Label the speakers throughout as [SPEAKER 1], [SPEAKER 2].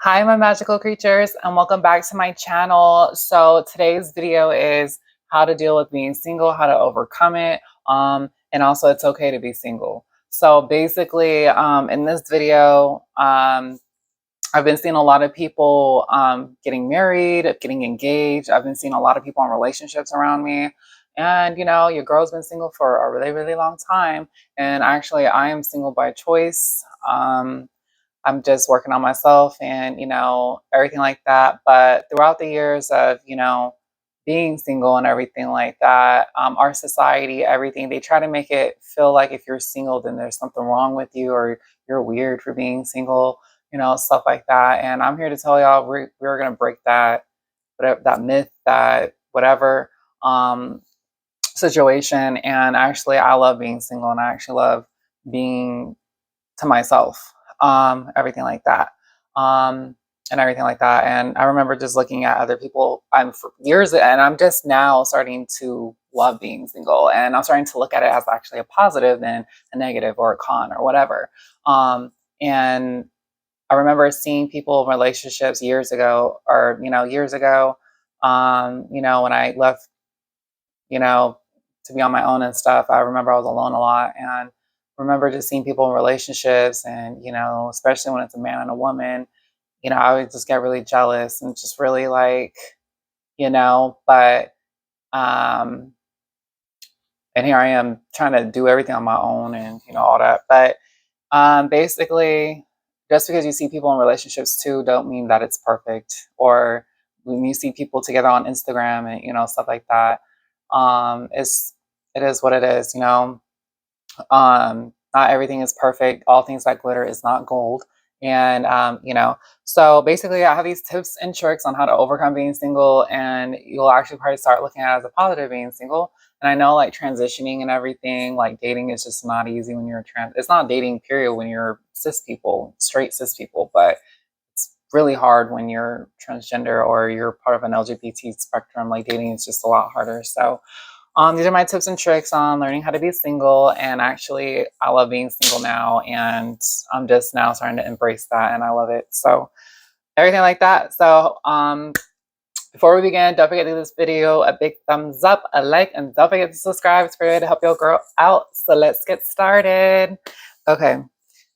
[SPEAKER 1] Hi, my magical creatures, and welcome back to my channel. So today's video is how to deal with being single, how to overcome it, and also it's okay to be single. So basically, in this video, I've been seeing a lot of people getting married, getting engaged. I've been seeing a lot of people in relationships around me. And, your girl's been single for a really, really long time. And actually, I am single by choice. I'm just working on myself and, everything like that. But throughout the years of, being single and everything like that, our society, everything, they try to make it feel like if you're single, then there's something wrong with you or you're weird for being single, stuff like that. And I'm here to tell y'all we're going to break that, whatever, that myth, that whatever situation. And actually, I love being single and I actually love being to myself, everything like that, and everything like that. And I remember just looking at other people, for years, and I'm just now starting to love being single, and I'm starting to look at it as actually a positive than a negative or a con or whatever. And I remember seeing people in relationships years ago, or years ago, when I left, you know, to be on my own and stuff. I remember I was alone a lot and remember just seeing people in relationships and, especially when it's a man and a woman, I would just get really jealous and just really like, but um and here I am trying to do everything on my own and all that. But basically just because you see people in relationships too don't mean that it's perfect. Or when you see people together on Instagram and stuff like that, it is what it is. Not everything is perfect. All things that glitter is not gold. And, so basically I have these tips and tricks on how to overcome being single, and you'll actually probably start looking at it as a positive being single. And I know like transitioning and everything, like dating is just not easy when you're it's not dating period when you're cis people, straight cis people, but it's really hard when you're transgender or you're part of an LGBT spectrum. Like dating is just a lot harder. So, these are my tips and tricks on learning how to be single. And actually, I love being single now. And I'm just now starting to embrace that. And I love it. So, everything like that. So, before we begin, don't forget to give this video a big thumbs up, a like, and don't forget to subscribe. It's a way to help your girl out. So, let's get started. Okay.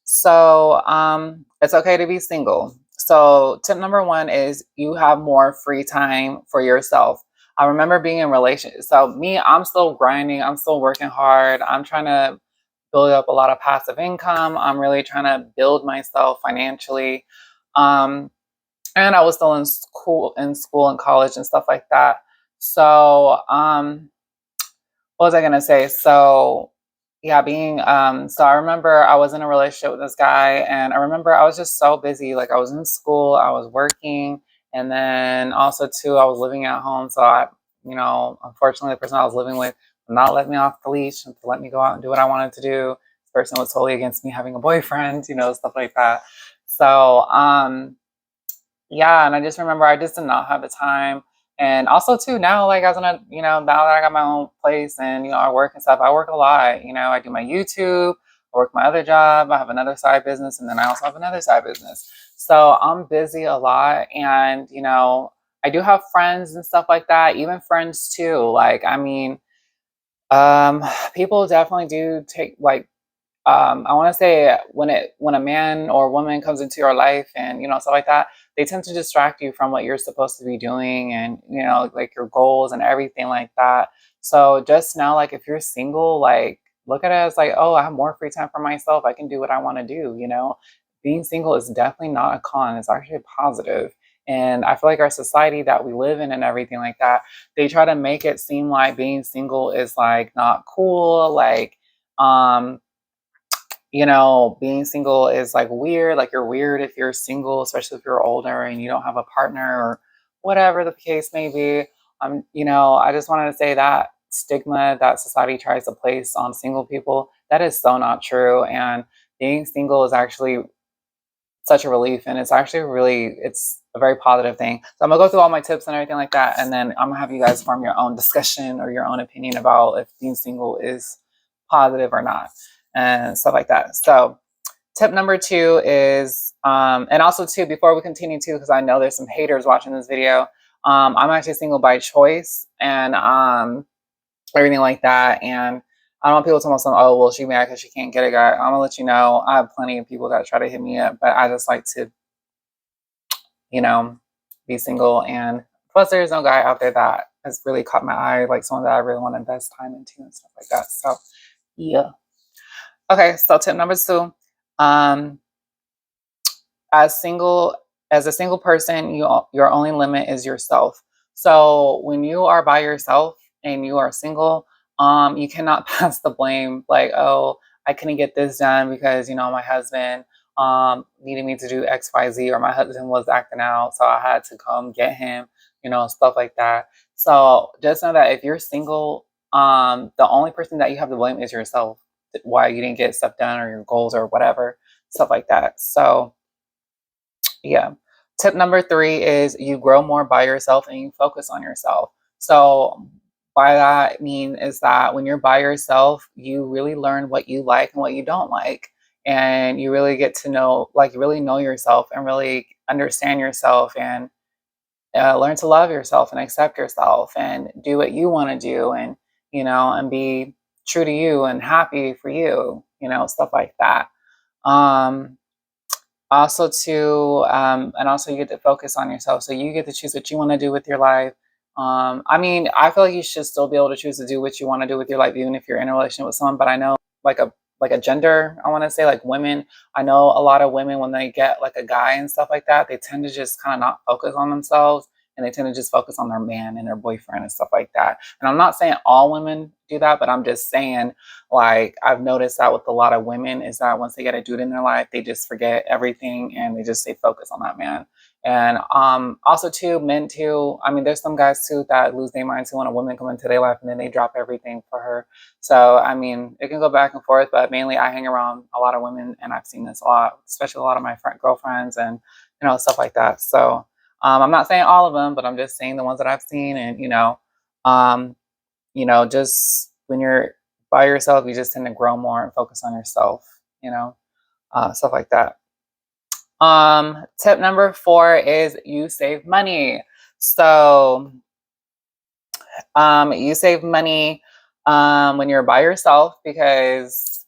[SPEAKER 1] So, it's okay to be single. So, tip number one is you have more free time for yourself. I remember being in relationships. So, me, I'm still grinding. I'm still working hard. I'm trying to build up a lot of passive income. I'm really trying to build myself financially. Um, and I was still in school and college and stuff like that. So, what was I gonna say? So, yeah, so I remember I was in a relationship with this guy, and I remember I was just so busy. Like I was in school, I was working, and then also too, I was living at home. So unfortunately, the person I was living with would not let me off the leash and to let me go out and do what I wanted to do. This person was totally against me having a boyfriend, stuff like that. So, yeah, and I just remember I just did not have the time. And also too now, like as now that I got my own place and I work and stuff, I work a lot. I do my YouTube, I work my other job, I have another side business, and then I also have another side business. So I'm busy a lot, and I do have friends and stuff like that, even friends too. Like um, people definitely do take like I want to say when a man or woman comes into your life and stuff like that, they tend to distract you from what you're supposed to be doing and like your goals and everything like that. So just now, like if you're single, like look at it as like, oh, I have more free time for myself. I can do what I want to do. Being single is definitely not a con. It's actually a positive. And I feel like our society that we live in and everything like that, they try to make it seem like being single is like not cool, like um being single is like weird. Like you're weird if you're single, especially if you're older and you don't have a partner or whatever the case may be. I just wanted to say that stigma that society tries to place on single people, that is so not true. And being single is actually such a relief, and it's a very positive thing. So I'm gonna go through all my tips and everything like that, and then I'm gonna have you guys form your own discussion or your own opinion about if being single is positive or not and stuff like that. So Tip number two is, and also too, before we continue too, because I know there's some haters watching this video. I'm actually single by choice, and everything like that. And I don't want people to tell me, oh, well, she mad because she can't get a guy. I'm gonna let you know, I have plenty of people that try to hit me up, but I just like to, you know, be single. And plus, there's no guy out there that has really caught my eye, like someone that I really want to invest time into and stuff like that. So, yeah. Okay, so tip number two. Um, as single as a single person, your only limit is yourself. So when you are by yourself and you are single, you cannot pass the blame like, oh, I couldn't get this done because my husband needed me to do XYZ, or my husband was acting out, so I had to come get him, stuff like that. So just know that if you're single, the only person that you have to blame is yourself, why you didn't get stuff done or your goals or whatever, stuff like that. So yeah. Tip number three is you grow more by yourself and you focus on yourself. So, by that, I mean is that when you're by yourself, you really learn what you like and what you don't like. And you really get to know, like, really know yourself and really understand yourself, and learn to love yourself and accept yourself and do what you want to do, and be true to you and happy for you, stuff like that. Um, Also to and also you get to focus on yourself, so you get to choose what you want to do with your life. I mean, I feel like you should still be able to choose to do what you want to do with your life, even if you're in a relationship with someone. But I know, like a gender, I want to say, like, women, I know a lot of women, when they get like a guy and stuff like that, they tend to just kind of not focus on themselves, and they tend to just focus on their man and their boyfriend and stuff like that. And I'm not saying all women do that, but I'm just saying, like, I've noticed that with a lot of women, is that once they get a dude in their life, they just forget everything and they just stay focused on that man. And also too, men too. I mean, there's some guys too that lose their mind too when a woman come into their life and then they drop everything for her. So I mean, it can go back and forth, but mainly I hang around a lot of women, and I've seen this a lot, especially a lot of my girlfriends and stuff like that. So I'm not saying all of them, but I'm just saying the ones that I've seen, and um, just when you're by yourself, you just tend to grow more and focus on yourself, stuff like that. Tip number four is you save money. So, you save money when you're by yourself, because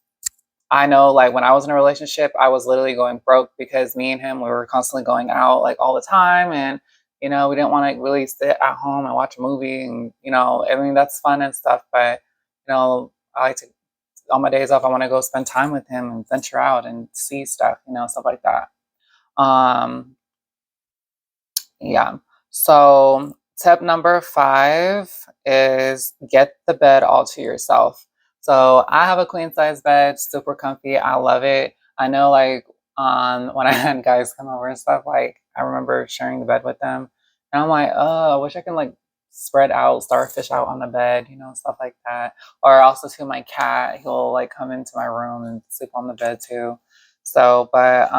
[SPEAKER 1] I know, like, when I was in a relationship, I was literally going broke because me and him, we were constantly going out, like, all the time. And, we didn't want to really sit at home and watch a movie. And, I mean, that's fun and stuff. But, I like to, on my days off, I want to go spend time with him and venture out and see stuff, stuff like that. Um, yeah. So tip number five is get the bed all to yourself. So I have a queen size bed, super comfy. I love it. I know, like, when I had guys come over and stuff, like, I remember sharing the bed with them, and I'm like, oh, I wish I can, like, spread out, starfish out on the bed, stuff like that. Or also to my cat, he'll, like, come into my room and sleep on the bed too. So, but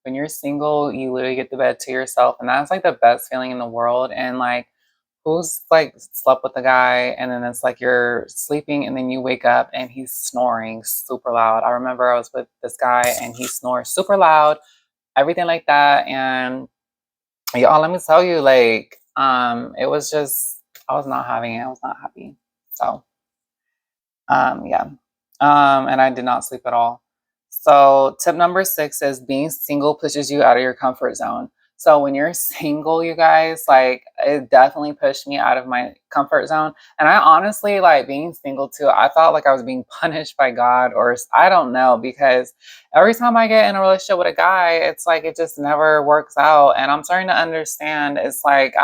[SPEAKER 1] when you're single, you literally get the bed to yourself, and that's like the best feeling in the world. And, like, who's like slept with a guy and then it's like you're sleeping and then you wake up and he's snoring super loud? I remember I was with this guy and he snores super loud, everything like that. And y'all, let me tell you, like, it was just, I was not having it. I was not happy. So yeah. And I did not sleep at all. So tip number six is being single pushes you out of your comfort zone. So when you're single, you guys, like, it definitely pushed me out of my comfort zone. And I honestly, like, being single too, I thought like I was being punished by God, or I don't know, because every time I get in a relationship with a guy, it's like it just never works out. And I'm starting to understand, it's like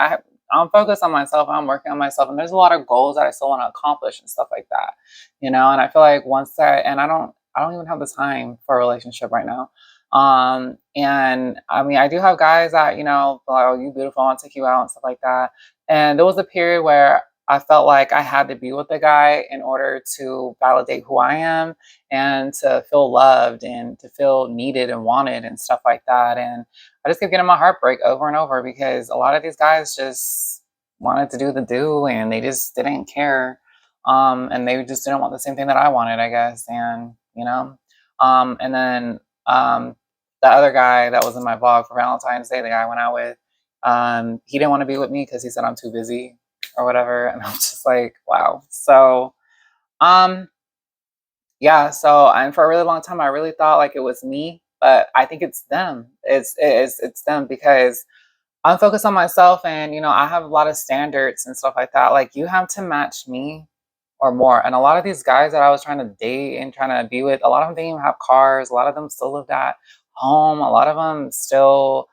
[SPEAKER 1] I'm focused on myself, I'm working on myself, and there's a lot of goals that I still want to accomplish and stuff like that. And I feel like once that, and I don't even have the time for a relationship right now. And I mean, I do have guys that, like, oh, you beautiful, I want to take you out and stuff like that. And there was a period where I felt like I had to be with a guy in order to validate who I am and to feel loved and to feel needed and wanted and stuff like that. And I just kept getting my heart break over and over, because a lot of these guys just wanted to do the do, and they just didn't care. And they just didn't want the same thing that I wanted, I guess. And, and then um, the other guy that was in my vlog for Valentine's Day, the guy I went out with, he didn't want to be with me because he said I'm too busy or whatever. And I'm just like, wow. So, um, yeah. So, and for a really long time, I really thought like it was me, but I think it's them. It's them because I'm focused on myself, and I have a lot of standards and stuff like that. Like, you have to match me or more. And a lot of these guys that I was trying to date and trying to be with, a lot of them didn't even have cars. A lot of them still lived at home. A lot of them still,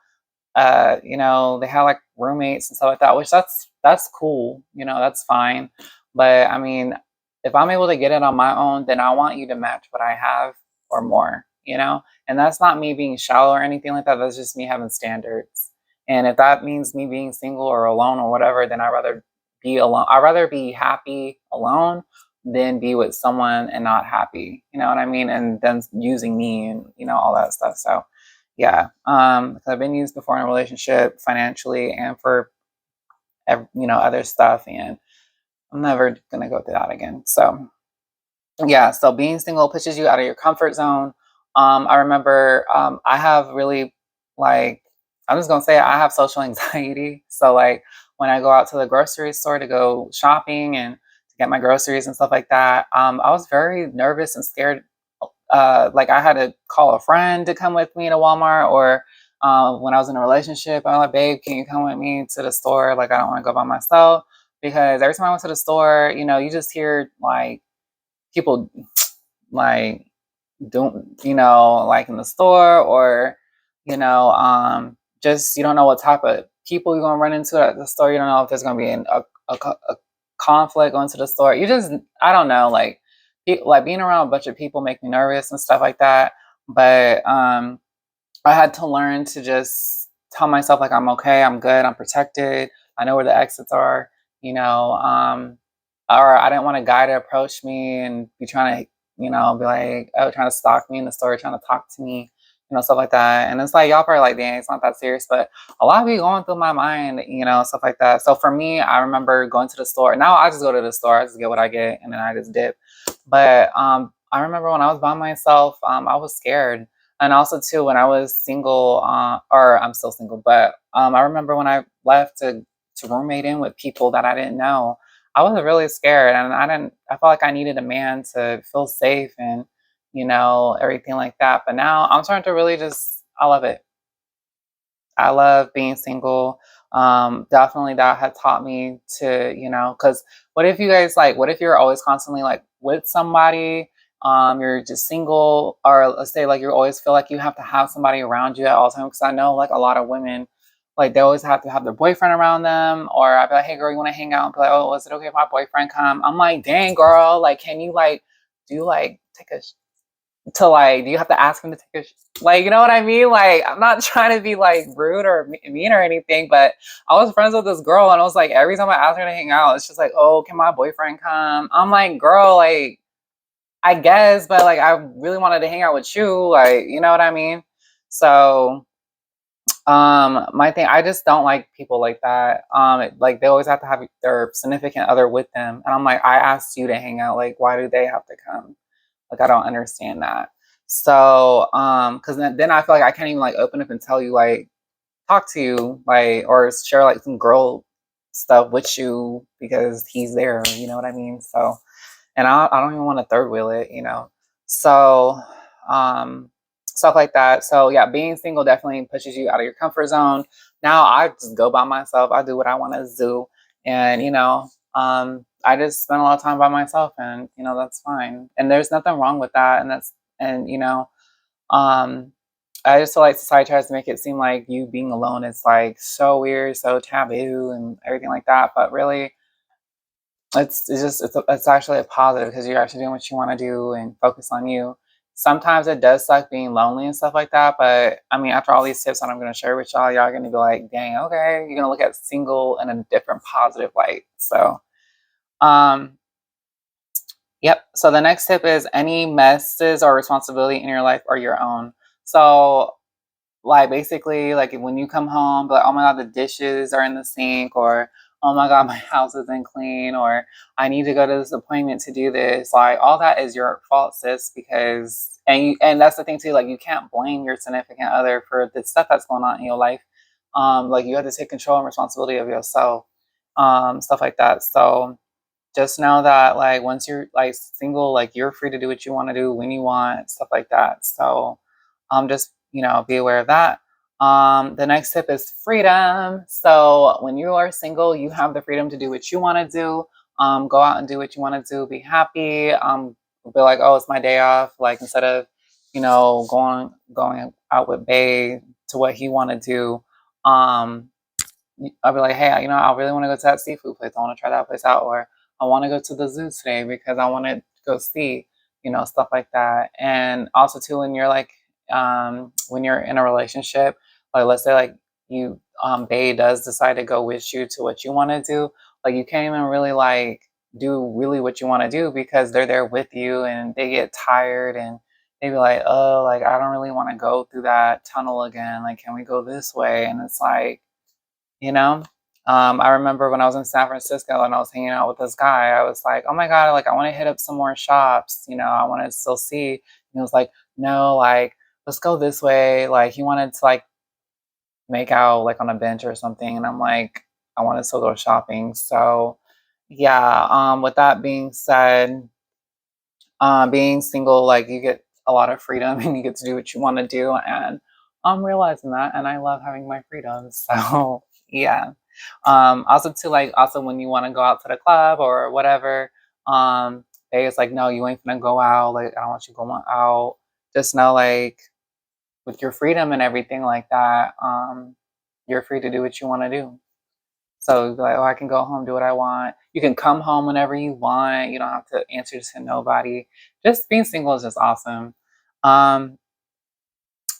[SPEAKER 1] they had like roommates and stuff like that, which that's cool. That's fine. But I mean, if I'm able to get it on my own, then I want you to match what I have or more. And that's not me being shallow or anything like that. That's just me having standards. And if that means me being single or alone or whatever, then I'd rather be alone. I'd rather be happy alone than be with someone and not happy. You know what I mean? And then using me and all that stuff. So yeah, 'cause I've been used before in a relationship financially and for other stuff, and I'm never gonna go through that again. So yeah, so being single pushes you out of your comfort zone. I remember I have really, like, I'm just gonna say I have social anxiety. So like when I go out to the grocery store to go shopping and to get my groceries and stuff like that, I was very nervous and scared. Like I had to call a friend to come with me to Walmart, or when I was in a relationship, I'm like, babe, can you come with me to the store? Like I don't want to go by myself, because every time I went to the store, you just hear like people like don't like in the store, or just you don't know what type of people you're gonna run into at the store. You don't know if there's gonna be a conflict going to the store. I don't know, like like being around a bunch of people make me nervous and stuff like that. But I had to learn to just tell myself like I'm okay, I'm good, I'm protected, I know where the exits are, or I didn't want a guy to approach me and be trying to, be like, oh, trying to stalk me in the store, trying to talk to me, stuff like that. And it's like y'all probably like, dang, it's not that serious, but a lot of be going through my mind, stuff like that. So for me, I remember going to the store. Now I just go to the store, I just get what I get, and then I just dip. But I remember when I was by myself, I was scared. And also too, when I was single, or I'm still single, but I remember when I left to roommate in with people that I didn't know, I was really scared, and I felt like I needed a man to feel safe and, everything like that. But now I'm starting to really I love it. I love being single. Definitely that had taught me to, because what if you're always constantly like with somebody, you're just single, or let's say like you always feel like you have to have somebody around you at all times. Because I know like a lot of women, like they always have to have their boyfriend around them, or I'd be like, hey girl, you want to hang out? And be like, oh, is it okay if my boyfriend come? I'm like, dang girl, like, can you like, do you like take a to like, do you have to ask him to take like, you know what I mean? Like, I'm not trying to be like rude or mean or anything, but I was friends with this girl, and I was like, every time I asked her to hang out, it's just like, oh, can my boyfriend come? I'm like, girl, like, I guess, but like, I really wanted to hang out with you, like, you know what I mean? So my thing, I just don't like people like that. Like they always have to have their significant other with them, and I'm like, I asked you to hang out, like, why do they have to come? Like, I don't understand that. So, because then I feel like I can't even like open up and tell you, like, talk to you, like, or share like some girl stuff with you because he's there. You know what I mean? So, and I don't even want to third wheel it, So, um, stuff like that. So yeah, being single definitely pushes you out of your comfort zone. Now I just go by myself. I do what I want to do, and I just spend a lot of time by myself, and that's fine. And there's nothing wrong with that. And um, I just feel like society tries to make it seem like you being alone is like so weird, so taboo, and everything like that. But really, it's actually a positive, because you're actually doing what you want to do and focus on you. Sometimes it does suck being lonely and stuff like that, but I mean, after all these tips that I'm going to share with y'all, y'all are going to be like, dang, okay, you're going to look at single in a different positive light. So um yep, so the next tip is any messes or responsibility in your life are your own. So like basically, like when you come home, like, oh my god, the dishes are in the sink, or oh my God, my house isn't clean, or I need to go to this appointment to do this. Like all that is your fault, sis, because and that's the thing too, like you can't blame your significant other for the stuff that's going on in your life. Like you have to take control and responsibility of yourself, stuff like that. So just know that like once you're like single, like you're free to do what you want to do when you want, stuff like that. So just be aware of that. The next tip is freedom. So when you are single, you have the freedom to do what you want to do. Go out and do what you want to do. Be happy. Be like, oh, it's my day off. Like instead of going out with Bay to what he want to do. I'll be like, hey, I really want to go to that seafood place. I want to try that place out, or I want to go to the zoo today because I want to go see, stuff like that. And also too, when you're in a relationship, like let's say like you, Bae does decide to go with you to what you want to do, like you can't even really like do really what you want to do because they're there with you and they get tired and they be like, oh, like I don't really want to go through that tunnel again. Like, can we go this way? And it's like, you know I remember when I was in San Francisco and I was hanging out with this guy, I was like, oh my God, like I want to hit up some more shops, I want to still see. And he was like, no, like let's go this way. Like he wanted to like make out like on a bench or something, and I'm like, I want to still go shopping. So yeah, with that being said, being single, like you get a lot of freedom and you get to do what you want to do, and I'm realizing that, and I love having my freedom. So yeah. Also too, like also when you want to go out to the club or whatever, they it's like, no, you ain't gonna go out. Like I don't want you going out. Just know like with your freedom and everything like that, you're free to do what you want to do. So like, oh, I can go home, do what I want. You can come home whenever you want. You don't have to answer to nobody. Just being single is just awesome. Um,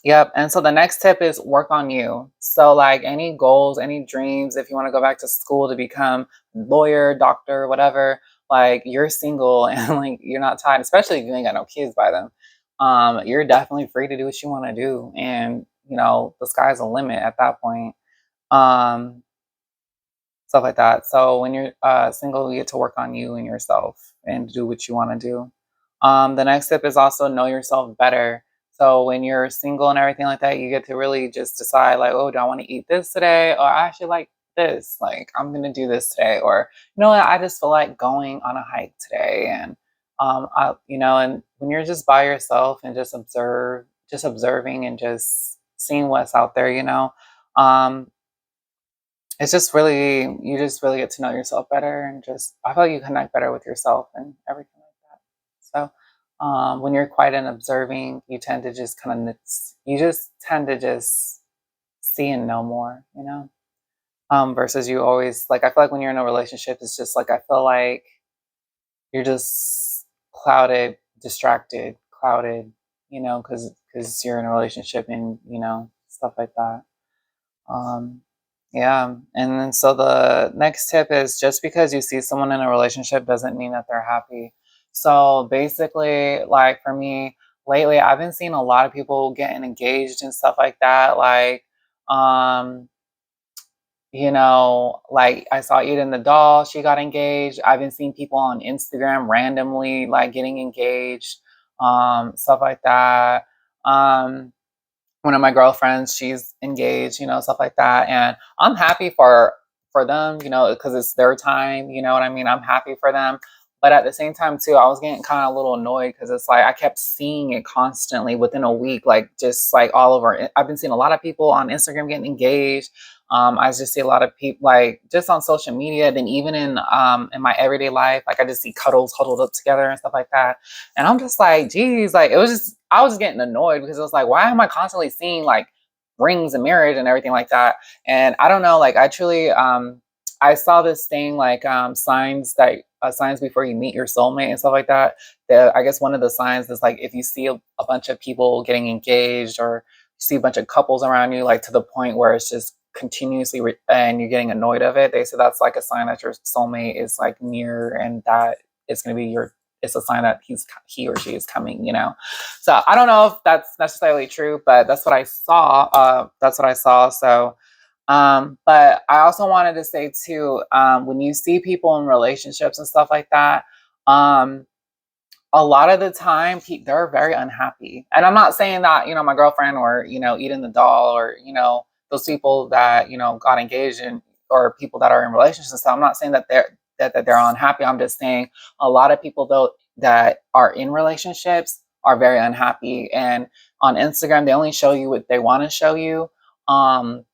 [SPEAKER 1] Yep. And so the next tip is work on you. So like any goals, any dreams, if you want to go back to school to become lawyer, doctor, whatever, like you're single and like you're not tied, especially if you ain't got no kids by them. You're definitely free to do what you want to do. And the sky's the limit at that point. Um, Stuff like that. So when you're single, you get to work on you and yourself and do what you want to do. The next tip is also know yourself better. So when you're single and everything like that, you get to really just decide like, oh, do I want to eat this today? Or I actually like this. Like I'm gonna do this today. Or what, I just feel like going on a hike today. And and when you're just by yourself and just observing and just seeing what's out there, um, it's just really you just really get to know yourself better, and just I feel like you connect better with yourself and everything like that. So when you're quiet and observing, you tend to just just see and know more, versus you always like I feel like when you're in a relationship, it's just like I feel like you're just clouded, because you're in a relationship and stuff like that. Um, yeah. And then so the next tip is just because you see someone in a relationship doesn't mean that they're happy. So basically, like for me, lately, I've been seeing a lot of people getting engaged and stuff like that. Um, like I saw Eden the doll, she got engaged. I've been seeing people on Instagram randomly like getting engaged, stuff like that. Um, One of my girlfriends, she's engaged, stuff like that, and I'm happy for them, because it's their time, you know what I mean? I'm happy for them, but at the same time too, I was getting kind of a little annoyed because it's like I kept seeing it constantly within a week, like just like all over. I've been seeing a lot of people on Instagram getting engaged. I just see a lot of people like just on social media, then even in my everyday life, like I just see couples huddled up together and stuff like that. And I'm just like, geez, like I was getting annoyed because it was like, why am I constantly seeing like rings and marriage and everything like that? And I don't know, like I truly, I saw this thing like signs before you meet your soulmate and stuff like that. I guess one of the signs is like if you see a bunch of people getting engaged, or you see a bunch of couples around you, like to the point where it's just continuously and you're getting annoyed of it. They say that's like a sign that your soulmate is like near, and that it's going to be it's a sign that he or she is coming, So I don't know if that's necessarily true, but that's what I saw. So But I also wanted to say too, when you see people in relationships and stuff like that, um, a lot of the time they're very unhappy. And I'm not saying that, my girlfriend or, Eden the doll or, those people that, got engaged in or people that are in relationships and stuff. I'm not saying that they're unhappy. I'm just saying a lot of people though that are in relationships are very unhappy. And on Instagram, they only show you what they want to show you. Um,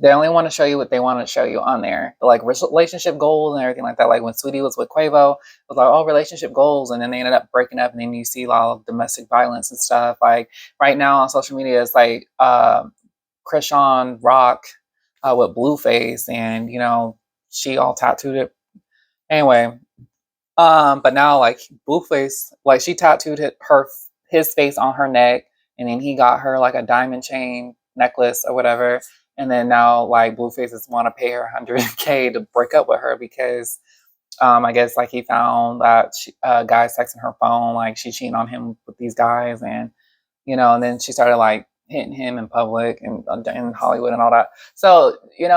[SPEAKER 1] they only want to show you what they want to show you on there, like relationship goals and everything like that. Like when Sweetie was with Quavo, it was like, oh, relationship goals, and then they ended up breaking up, and then you see a lot of domestic violence and stuff. Like right now on social media, it's like Krishan Rock with Blueface, and she all tattooed it. Anyway, but now like Blueface, like she tattooed his face on her neck, and then he got her like a diamond chain necklace or whatever. And then now like Blueface is want to pay her 100K to break up with her because I guess like he found that guys texting her phone, like she cheating on him with these guys, and and then she started like hitting him in public and in Hollywood and all that. So,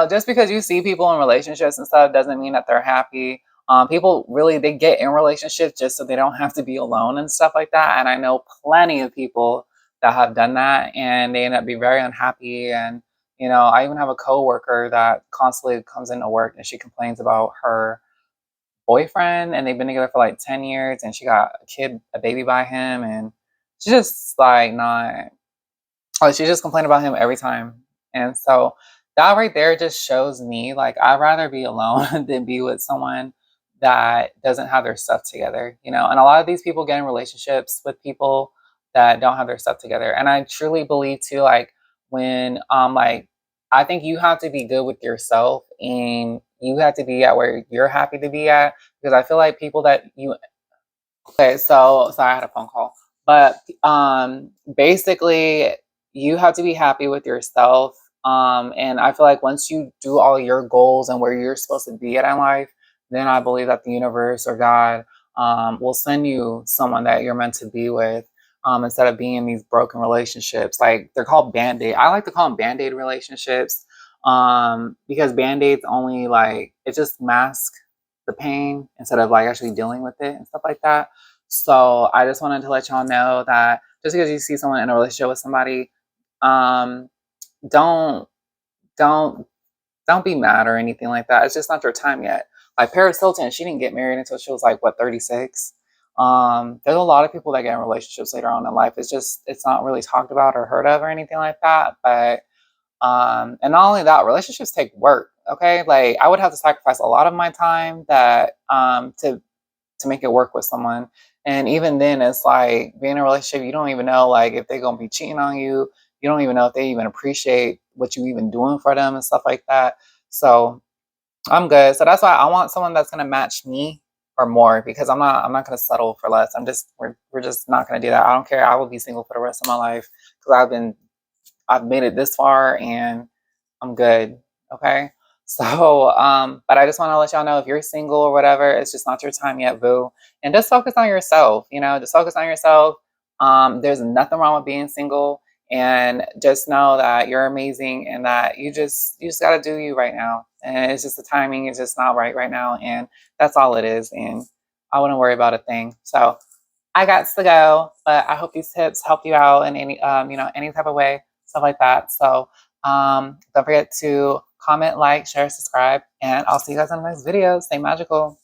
[SPEAKER 1] just because you see people in relationships and stuff doesn't mean that they're happy. People really, they get in relationships just so they don't have to be alone and stuff like that. And I know plenty of people that have done that and they end up being very unhappy. And, I even have a coworker that constantly comes into work and she complains about her boyfriend and they've been together for like 10 years and she got a baby by him, and she's just like not, like she just complained about him every time. And so that right there just shows me like I'd rather be alone than be with someone that doesn't have their stuff together, and a lot of these people get in relationships with people that don't have their stuff together. And I truly believe too, like when like I think you have to be good with yourself and you have to be at where you're happy to be at, because I feel like people that you okay, so sorry, I had a phone call. But basically you have to be happy with yourself. And I feel like once you do all your goals and where you're supposed to be at in life, then I believe that the universe or God will send you someone that you're meant to be with. Instead of being in these broken relationships, like they're called band-aid. I like to call them band-aid relationships, because band-aids only like it just masks the pain instead of like actually dealing with it and stuff like that. So I just wanted to let y'all know that just because you see someone in a relationship with somebody, um, don't don't don't be mad or anything like that. It's just not your time yet. Like Paris Hilton, she didn't get married until she was like what, 36. There's a lot of people that get in relationships later on in life. It's not really talked about or heard of or anything like that. But and not only that, relationships take work. Okay, like I would have to sacrifice a lot of my time that to make it work with someone. And even then, it's like being in a relationship, you don't even know like if they're gonna be cheating on you. You don't even know if they even appreciate what you even doing for them and stuff like that. So I'm good. So that's why I want someone that's gonna match me or more, because I'm not gonna settle for less. We're just not gonna do that. I don't care. I will be single for the rest of my life because I've made it this far and I'm good. Okay. So, but I just want to let y'all know if you're single or whatever, it's just not your time yet, boo. And just focus on yourself, just focus on yourself. There's nothing wrong with being single, and just know that you're amazing and that you just gotta do you right now. And it's just the timing is just not right now. And that's all it is. And I wouldn't worry about a thing. So I got to go, but I hope these tips help you out in any, any type of way, stuff like that. So don't forget to comment, like, share, subscribe, and I'll see you guys in the next video. Stay magical.